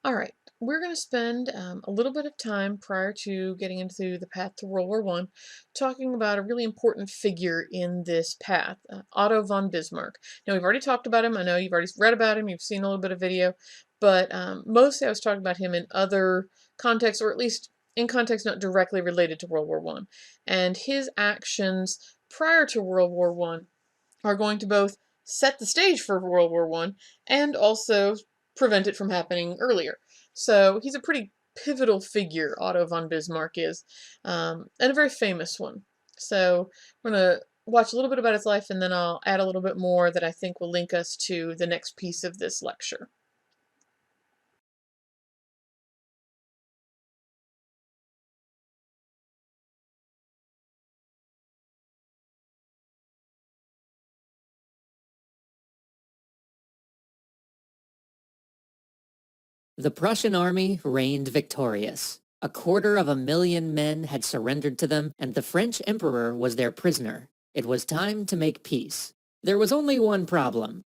All right, we're going to spend a little bit of time prior to getting into the path to World War One, talking about a really important figure in this path, Otto von Bismarck. Now, we've already talked about him. I know you've already read about him. You've seen a little bit of video, but mostly I was talking about him in other contexts, or at least in context not directly related to World War One. And his actions prior to World War One are going to both set the stage for World War One and also prevent it from happening earlier. So he's a pretty pivotal figure, Otto von Bismarck is, and a very famous one. So we're going to watch a little bit about his life, and then I'll add a little bit more that I think will link us to the next piece of this lecture. The Prussian army reigned victorious. 250,000 men had surrendered to them, and the French emperor was their prisoner. It was time to make peace. There was only one problem.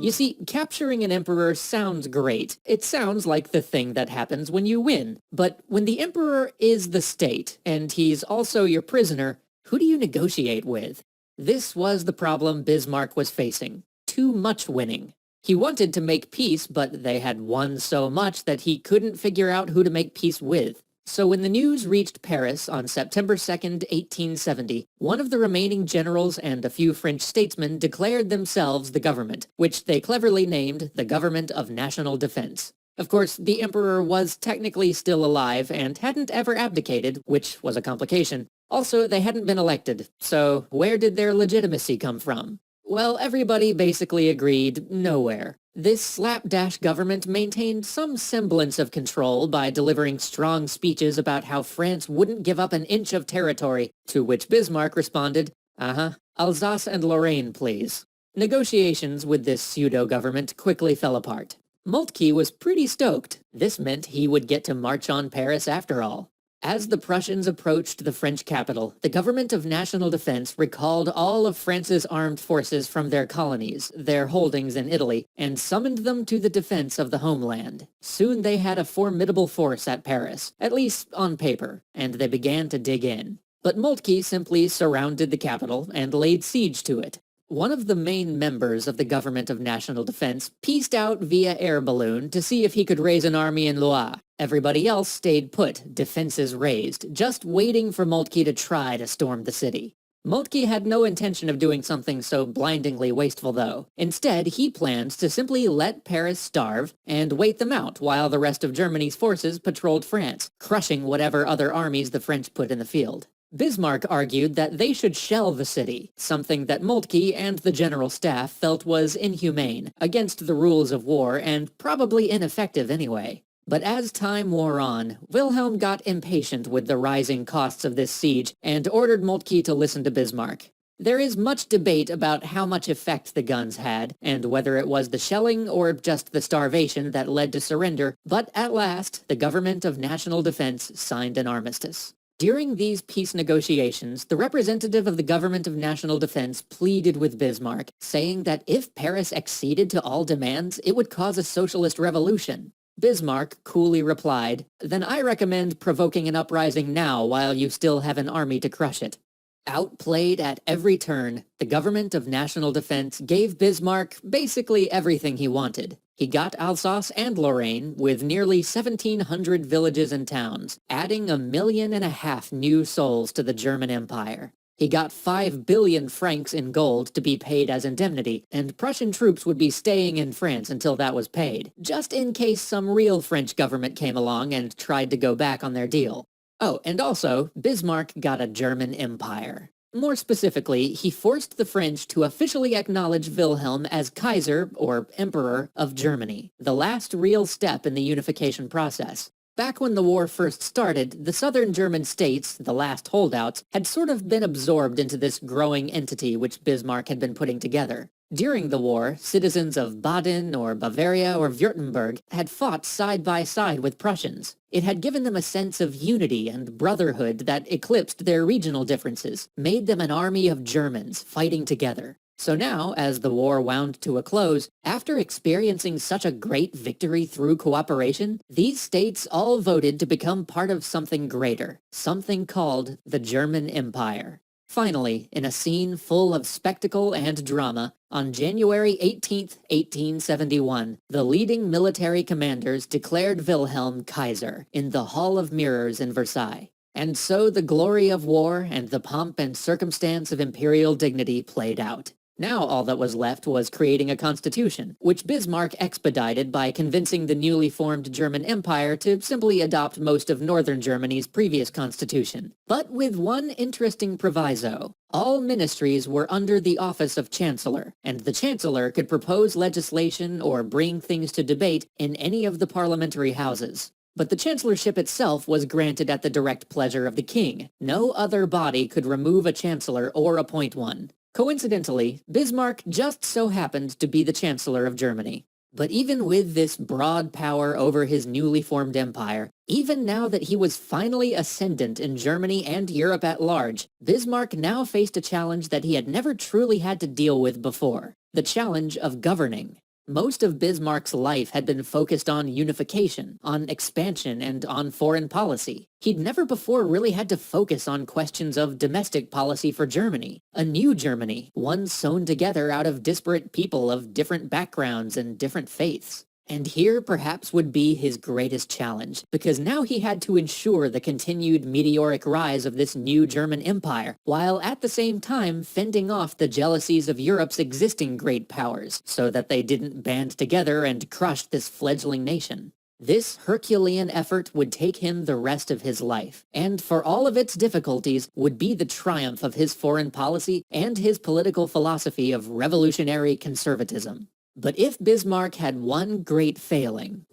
You see, capturing an emperor sounds great. It sounds like the thing that happens when you win. But when the emperor is the state, and he's also your prisoner, who do you negotiate with? This was the problem Bismarck was facing. Too much winning. He wanted to make peace, but they had won so much that he couldn't figure out who to make peace with. So when the news reached Paris on September 2nd, 1870, one of the remaining generals and a few French statesmen declared themselves the government, which they cleverly named the Government of National Defense. Of course, the emperor was technically still alive and hadn't ever abdicated, which was a complication. Also, they hadn't been elected, so where did their legitimacy come from? Well, everybody basically agreed nowhere. This slapdash government maintained some semblance of control by delivering strong speeches about how France wouldn't give up an inch of territory, to which Bismarck responded, Alsace and Lorraine, please. Negotiations with this pseudo-government quickly fell apart. Moltke was pretty stoked. This meant he would get to march on Paris after all. As the Prussians approached the French capital, the Government of National Defense recalled all of France's armed forces from their colonies, their holdings in Italy, and summoned them to the defense of the homeland. Soon they had a formidable force at Paris, at least on paper, and they began to dig in. But Moltke simply surrounded the capital and laid siege to it. One of the main members of the Government of National Defense pieced out via air balloon to see if he could raise an army in Loire. Everybody else stayed put, defenses raised, just waiting for Moltke to try to storm the city. Moltke had no intention of doing something so blindingly wasteful, though. Instead, he planned to simply let Paris starve and wait them out while the rest of Germany's forces patrolled France, crushing whatever other armies the French put in the field. Bismarck argued that they should shell the city, something that Moltke and the general staff felt was inhumane, against the rules of war, and probably ineffective anyway. But as time wore on, Wilhelm got impatient with the rising costs of this siege and ordered Moltke to listen to Bismarck. There is much debate about how much effect the guns had, and whether it was the shelling or just the starvation that led to surrender, but at last, the Government of National Defense signed an armistice. During these peace negotiations, the representative of the Government of National Defense pleaded with Bismarck, saying that if Paris acceded to all demands, it would cause a socialist revolution. Bismarck coolly replied, "Then I recommend provoking an uprising now while you still have an army to crush it." Outplayed at every turn, the Government of National Defense gave Bismarck basically everything he wanted. He got Alsace and Lorraine with nearly 1,700 villages and towns, adding 1.5 million new souls to the German Empire. He got 5 billion francs in gold to be paid as indemnity, and Prussian troops would be staying in France until that was paid, just in case some real French government came along and tried to go back on their deal. Oh, and also, Bismarck got a German empire. More specifically, he forced the French to officially acknowledge Wilhelm as Kaiser, or Emperor, of Germany, the last real step in the unification process. Back when the war first started, the southern German states, the last holdouts, had sort of been absorbed into this growing entity which Bismarck had been putting together. During the war, citizens of Baden or Bavaria or Württemberg had fought side by side with Prussians. It had given them a sense of unity and brotherhood that eclipsed their regional differences, made them an army of Germans fighting together. So now, as the war wound to a close, after experiencing such a great victory through cooperation, these states all voted to become part of something greater, something called the German Empire. Finally, in a scene full of spectacle and drama, on January 18th, 1871, the leading military commanders declared Wilhelm Kaiser in the Hall of Mirrors in Versailles. And so the glory of war and the pomp and circumstance of imperial dignity played out. Now all that was left was creating a constitution, which Bismarck expedited by convincing the newly formed German Empire to simply adopt most of northern Germany's previous constitution. But with one interesting proviso. All ministries were under the office of Chancellor, and the Chancellor could propose legislation or bring things to debate in any of the parliamentary houses. But the chancellorship itself was granted at the direct pleasure of the king. No other body could remove a chancellor or appoint one. Coincidentally, Bismarck just so happened to be the Chancellor of Germany. But even with this broad power over his newly formed empire, even now that he was finally ascendant in Germany and Europe at large, Bismarck now faced a challenge that he had never truly had to deal with before. The challenge of governing. Most of Bismarck's life had been focused on unification, on expansion, and on foreign policy. He'd never before really had to focus on questions of domestic policy for Germany. A new Germany, one sewn together out of disparate people of different backgrounds and different faiths. And here perhaps would be his greatest challenge, because now he had to ensure the continued meteoric rise of this new German empire, while at the same time fending off the jealousies of Europe's existing great powers, so that they didn't band together and crush this fledgling nation. This Herculean effort would take him the rest of his life, and for all of its difficulties, would be the triumph of his foreign policy and his political philosophy of revolutionary conservatism. But if Bismarck had one great failing...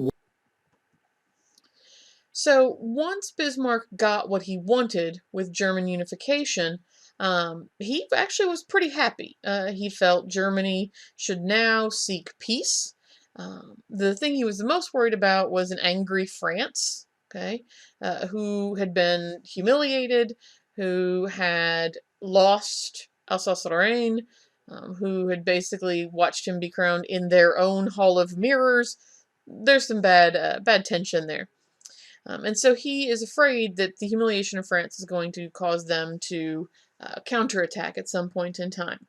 So once Bismarck got what he wanted with German unification, he actually was pretty happy. He felt Germany should now seek peace. The thing he was the most worried about was an angry France, okay, who had been humiliated, who had lost Alsace-Lorraine, who had basically watched him be crowned in their own Hall of Mirrors. There's some bad tension there. And so he is afraid that the humiliation of France is going to cause them to counterattack at some point in time.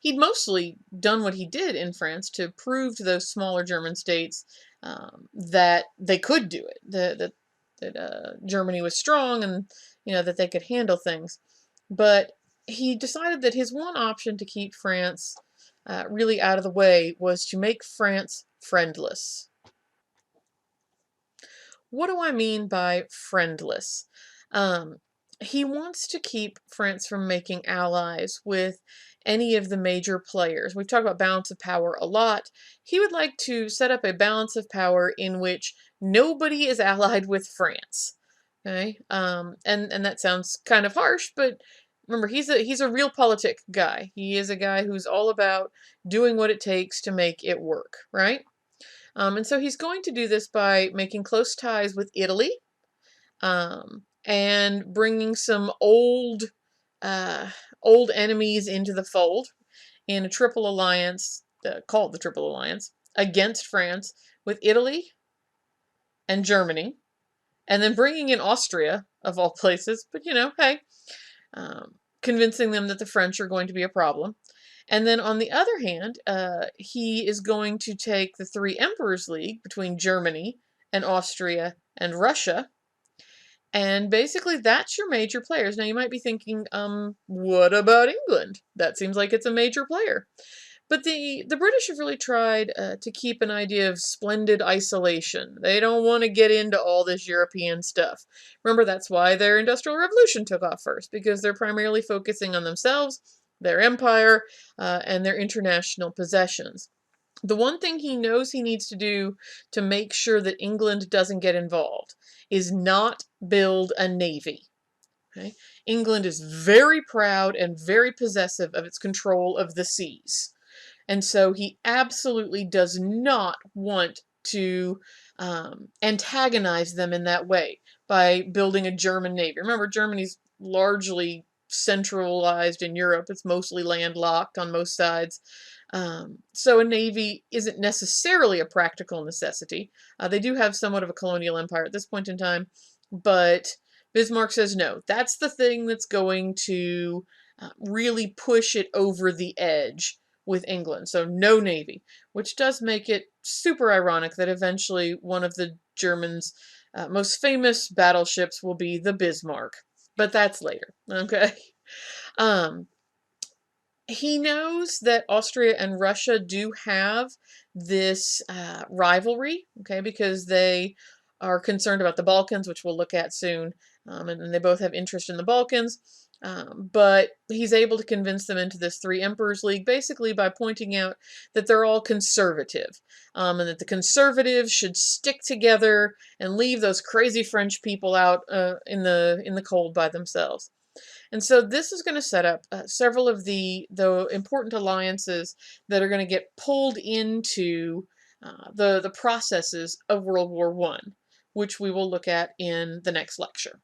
He'd mostly done what he did in France to prove to those smaller German states that they could do it, that Germany was strong and that they could handle things. But he decided that his one option to keep France really out of the way was to make France friendless. What do I mean by friendless? Um, he wants to keep France from making allies with any of the major players. We've talked about balance of power a lot. He would like to set up a balance of power in which nobody is allied with France. Okay, and that sounds kind of harsh, but remember, he's a realpolitik guy. He is a guy who's all about doing what it takes to make it work, right? And so he's going to do this by making close ties with Italy, and bringing some old enemies into the fold in a triple alliance, called the Triple Alliance, against France with Italy and Germany, and then bringing in Austria, of all places, but hey, convincing them that the French are going to be a problem. And then on the other hand, he is going to take the Three Emperors League between Germany and Austria and Russia. And basically, that's your major players. Now, you might be thinking, what about England? That seems like it's a major player. But the British have really tried to keep an idea of splendid isolation. They don't want to get into all this European stuff. Remember, that's why their Industrial Revolution took off first, because they're primarily focusing on themselves, their empire, and their international possessions. The one thing he knows he needs to do to make sure that England doesn't get involved is not build a navy. Okay? England is very proud and very possessive of its control of the seas. And so he absolutely does not want to antagonize them in that way by building a German navy. Remember, Germany's largely centralized in Europe. It's mostly landlocked on most sides. So a navy isn't necessarily a practical necessity. They do have somewhat of a colonial empire at this point in time, but Bismarck says no. That's the thing that's going to really push it over the edge with England. So no navy, which does make it super ironic that eventually one of the Germans' most famous battleships will be the Bismarck. But that's later, okay? Um, he knows that Austria and Russia do have this rivalry, okay, because they are concerned about the Balkans, which we'll look at soon, and they both have interest in the Balkans. But he's able to convince them into this Three Emperors League basically by pointing out that they're all conservative, and that the conservatives should stick together and leave those crazy French people out in the cold by themselves. And so this is going to set up several of the important alliances that are going to get pulled into the processes of World War I, which we will look at in the next lecture.